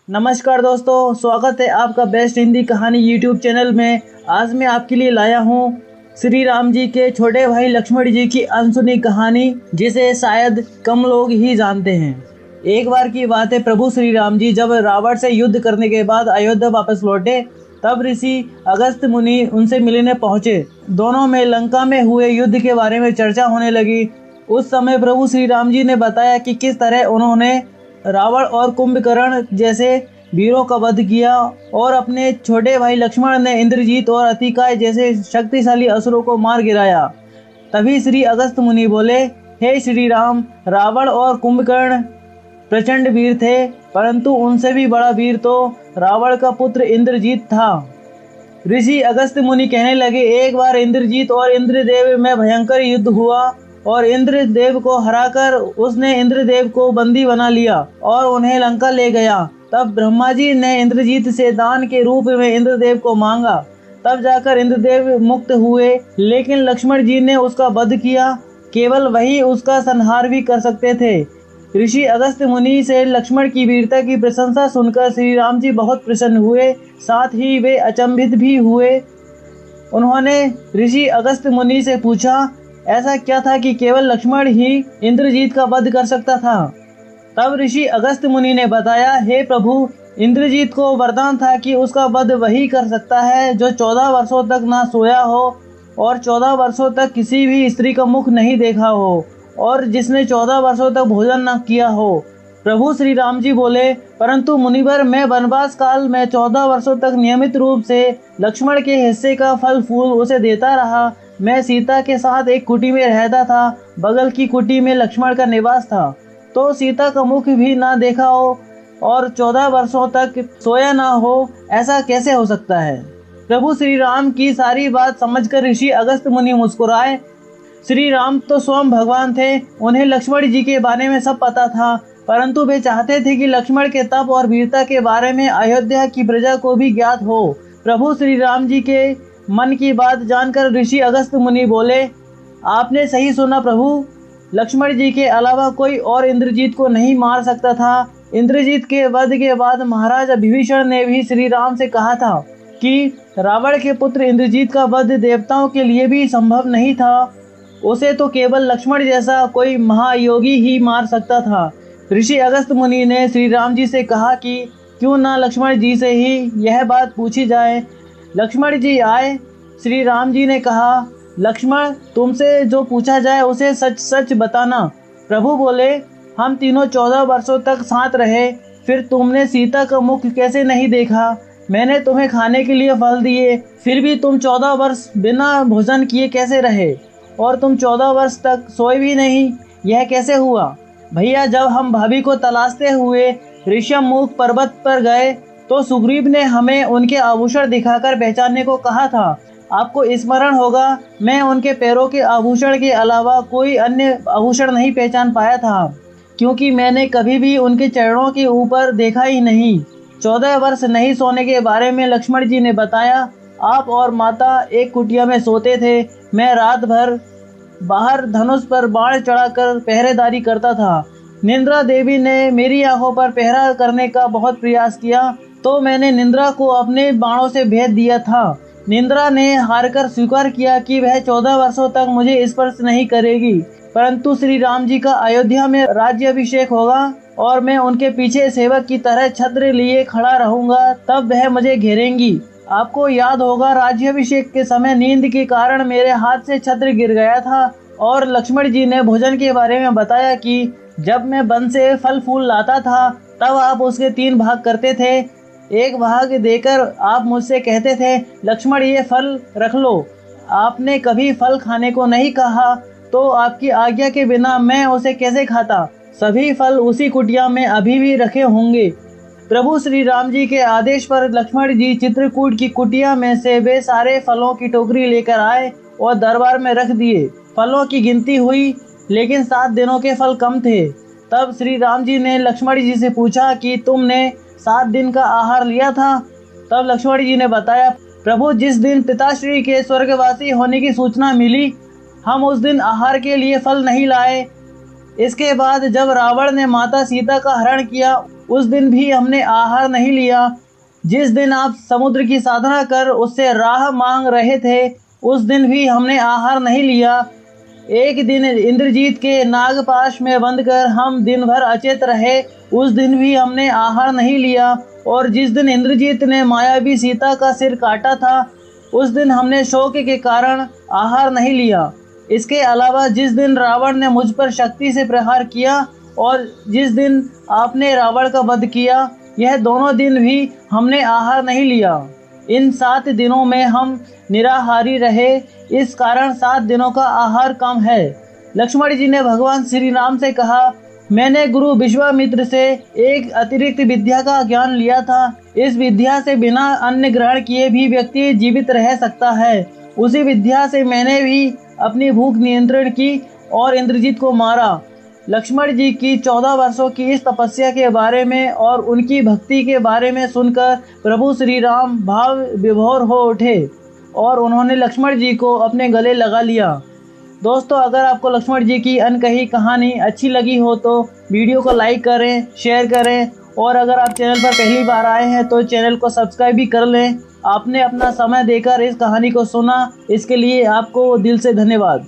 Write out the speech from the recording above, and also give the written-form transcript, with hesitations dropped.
नमस्कार दोस्तों, स्वागत है आपका बेस्ट हिंदी कहानी यूट्यूब चैनल में। आज मैं आपके लिए लाया हूँ श्री राम जी के छोटे भाई लक्ष्मण जी की अनसुनी कहानी, जिसे शायद कम लोग ही जानते हैं। एक बार की बात है, प्रभु श्री राम जी जब रावण से युद्ध करने के बाद अयोध्या वापस लौटे, तब ऋषि अगस्त्य मुनि उनसे मिलने पहुंचे। दोनों में लंका में हुए युद्ध के बारे में चर्चा होने लगी। उस समय प्रभु श्री राम जी ने बताया कि किस तरह उन्होंने रावण और कुंभकर्ण जैसे वीरों का वध किया और अपने छोटे भाई लक्ष्मण ने इंद्रजीत और अतिकाय जैसे शक्तिशाली असुरों को मार गिराया। तभी श्री अगस्त्य मुनि बोले, हे श्री राम, रावण और कुंभकर्ण प्रचंड वीर थे, परंतु उनसे भी बड़ा वीर तो रावण का पुत्र इंद्रजीत था। ऋषि अगस्त्य मुनि कहने लगे, एक बार इंद्रजीत और इंद्रदेव में भयंकर युद्ध हुआ और इंद्रदेव को हराकर उसने इंद्रदेव को बंदी बना लिया और उन्हें लंका ले गया। तब ब्रह्मा जी ने इंद्रजीत से दान के रूप में इंद्रदेव को मांगा, तब जाकर इंद्रदेव मुक्त हुए। लेकिन लक्ष्मण जी ने उसका वध किया, केवल वही उसका संहार भी कर सकते थे। ऋषि अगस्त्य मुनि से लक्ष्मण की वीरता की प्रशंसा सुनकर श्री राम जी बहुत प्रसन्न हुए, साथ ही वे अचंभित भी हुए। उन्होंने ऋषि अगस्त्य मुनि से पूछा, ऐसा क्या था कि केवल लक्ष्मण ही इंद्रजीत का वध कर सकता था? तब ऋषि अगस्त्य मुनि ने बताया, हे प्रभु, इंद्रजीत को वरदान था कि उसका वध वही कर सकता है जो 14 वर्षों तक ना सोया हो और 14 वर्षों तक किसी भी स्त्री का मुख नहीं देखा हो और जिसने 14 वर्षों तक भोजन न किया हो। प्रभु श्री राम जी बोले, परंतु मुनिवर, मैं वनवास काल में 14 वर्षों तक नियमित रूप से लक्ष्मण के हिस्से का फल फूल उसे देता रहा। मैं सीता के साथ एक कुटी में रहता था, बगल की कुटी में लक्ष्मण का निवास था, तो सीता का मुख भी ना देखा हो और 14 वर्षों तक सोया ना हो, ऐसा कैसे हो सकता है? प्रभु श्री राम की सारी बात समझकर ऋषि अगस्त्य मुनि मुस्कुराए। श्री राम तो स्वयं भगवान थे, उन्हें लक्ष्मण जी के बारे में सब पता था, परंतु वे चाहते थे कि लक्ष्मण के तप और वीरता के बारे में अयोध्या की प्रजा को भी ज्ञात हो। प्रभु श्री राम जी के मन की बात जानकर ऋषि अगस्त्य मुनि बोले, आपने सही सुना प्रभु, लक्ष्मण जी के अलावा कोई और इंद्रजीत को नहीं मार सकता था। इंद्रजीत के वध के बाद महाराज विभीषण ने भी श्री राम से कहा था कि रावण के पुत्र इंद्रजीत का वध देवताओं के लिए भी संभव नहीं था, उसे तो केवल लक्ष्मण जैसा कोई महायोगी ही मार सकता था। ऋषि अगस्त्य मुनि ने श्री राम जी से कहा कि क्यों ना लक्ष्मण जी से ही यह बात पूछी जाए। लक्ष्मण जी आए। श्री राम जी ने कहा, लक्ष्मण, तुमसे जो पूछा जाए उसे सच सच बताना। प्रभु बोले, हम तीनों 14 वर्षों तक साथ रहे, फिर तुमने सीता का मुख कैसे नहीं देखा? मैंने तुम्हें खाने के लिए फल दिए, फिर भी तुम 14 वर्ष बिना भोजन किए कैसे रहे? और तुम 14 वर्ष तक सोए भी नहीं, यह कैसे हुआ? भैया, जब हम भाभी को तलाशते हुए ऋषिमुख पर्वत पर गए तो सुग्रीव ने हमें उनके आभूषण दिखाकर पहचानने को कहा था। आपको स्मरण होगा, मैं उनके पैरों के आभूषण के अलावा कोई अन्य आभूषण नहीं पहचान पाया था, क्योंकि मैंने कभी भी उनके चरणों के ऊपर देखा ही नहीं। 14 वर्ष नहीं सोने के बारे में लक्ष्मण जी ने बताया। आप और माता एक कुटिया में सोते थे, मैं रात भर बाहर धनुष पर बाण चढ़ाकर पहरेदारी करता था। निंद्रा देवी ने मेरी आंखों पर पहरा करने का बहुत प्रयास किया, तो मैंने निंद्रा को अपने बाणों से भेद दिया था। निंद्रा ने हारकर स्वीकार किया कि वह 14 वर्षों तक मुझे स्पर्श नहीं करेगी, परंतु श्री राम जी का अयोध्या में राज्याभिषेक होगा और मैं उनके पीछे सेवक की तरह छत्र लिए खड़ा रहूंगा, तब वह मुझे घेरेंगी। आपको याद होगा, राज्याभिषेक के समय नींद के कारण मेरे हाथ से छत्र गिर गया था और लक्ष्मण जी ने भोजन के बारे में बताया कि जब मैं वन से फल फूल लाता था तब आप उसके 3 भाग करते थे। एक भाग देकर आप मुझसे कहते थे, लक्ष्मण, ये फल रख लो। आपने कभी फल खाने को नहीं कहा, तो आपकी आज्ञा के बिना मैं उसे कैसे खाता? सभी फल उसी कुटिया में अभी भी रखे होंगे। प्रभु श्री राम जी के आदेश पर लक्ष्मण जी चित्रकूट की कुटिया में से वे सारे फलों की टोकरी लेकर आए और दरबार में रख दिए। फलों की गिनती हुई, लेकिन 7 दिनों के फल कम थे। तब श्री राम जी ने लक्ष्मण जी से पूछा कि तुमने 7 दिन का आहार लिया था? तब लक्ष्मण जी ने बताया, प्रभु, जिस दिन पिताश्री के स्वर्गवासी होने की सूचना मिली, हम उस दिन आहार के लिए फल नहीं लाए। इसके बाद जब रावण ने माता सीता का हरण किया, उस दिन भी हमने आहार नहीं लिया। जिस दिन आप समुद्र की साधना कर उससे राह मांग रहे थे, उस दिन भी हमने आहार नहीं लिया। एक दिन इंद्रजीत के नागपाश में बंद कर हम दिन भर अचेत रहे, उस दिन भी हमने आहार नहीं लिया। और जिस दिन इंद्रजीत ने मायावी सीता का सिर काटा था, उस दिन हमने शोक के कारण आहार नहीं लिया। इसके अलावा जिस दिन रावण ने मुझ पर शक्ति से प्रहार किया और जिस दिन आपने रावण का वध किया, यह दोनों दिन भी हमने आहार नहीं लिया। इन 7 दिनों में हम निराहारी रहे, इस कारण 7 दिनों का आहार कम है। लक्ष्मण जी ने भगवान श्री राम से कहा, मैंने गुरु विश्वामित्र से एक अतिरिक्त विद्या का ज्ञान लिया था। इस विद्या से बिना अन्न ग्रहण किए भी व्यक्ति जीवित रह सकता है। उसी विद्या से मैंने भी अपनी भूख नियंत्रण की और इंद्रजीत को मारा। लक्ष्मण जी की 14 वर्षों की इस तपस्या के बारे में और उनकी भक्ति के बारे में सुनकर प्रभु श्री राम भाव विभोर हो उठे और उन्होंने लक्ष्मण जी को अपने गले लगा लिया। दोस्तों, अगर आपको लक्ष्मण जी की अनकही कहानी अच्छी लगी हो तो वीडियो को लाइक करें, शेयर करें और अगर आप चैनल पर पहली बार आए हैं तो चैनल को सब्सक्राइब भी कर लें। आपने अपना समय देकर इस कहानी को सुना, इसके लिए आपको दिल से धन्यवाद।